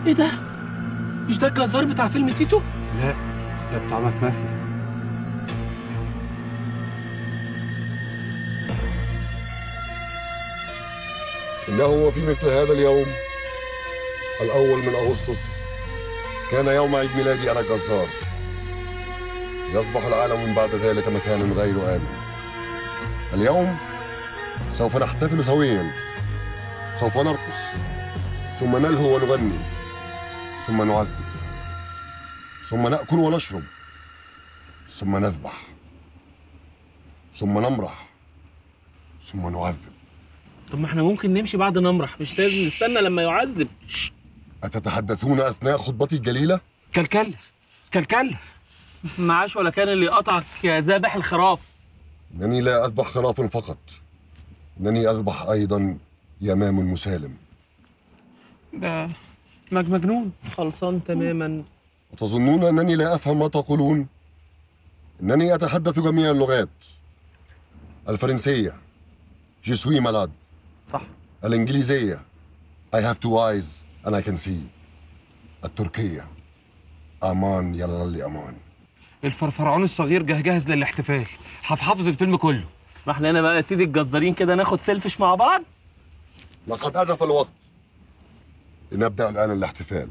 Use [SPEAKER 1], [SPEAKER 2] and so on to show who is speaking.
[SPEAKER 1] ايه ده؟ مش ده الجزار بتاع فيلم تيتو؟
[SPEAKER 2] لا، ده بتاع مفافي.
[SPEAKER 3] إنه في مثل هذا اليوم الأول من أغسطس كان يوم عيد ميلادي أنا الجزار. يصبح العالم من بعد ذلك مكانا غير آمن. اليوم سوف نحتفل سويا، سوف نرقص، ثم نلهو ونغني، ثم نعذب، ثم نأكل ونشرب، ثم نذبح، ثم نمرح، ثم نعذب.
[SPEAKER 1] طب ما احنا ممكن نمشي بعد نمرح، مش لازم نستنى لما يعذب.
[SPEAKER 3] أتتحدثون أثناء خطبتي الجليلة؟
[SPEAKER 2] كلكل كلكل.
[SPEAKER 1] معاش ولا كان اللي قطعك يا ذابح الخراف.
[SPEAKER 3] إنني لا أذبح خراف فقط، إنني أذبح أيضا يمام مسالم.
[SPEAKER 2] ده مجنون.
[SPEAKER 1] خلصان تماما.
[SPEAKER 3] وتظنون أنني لا أفهم ما تقولون؟ إنني أتحدث جميع اللغات. الفرنسية Je suis malade.
[SPEAKER 1] صح.
[SPEAKER 3] الإنجليزية I have two eyes and I can see. التركية أمان يلا لي أمان.
[SPEAKER 2] الفرفرعون الصغير جاهز للاحتفال، حافظ الفيلم كله.
[SPEAKER 1] اسمح لنا بقى يا سيدي الجزارين كده ناخد سيلفش مع بعض.
[SPEAKER 3] لقد أزف الوقت، لنبدأ الآن الاحتفال.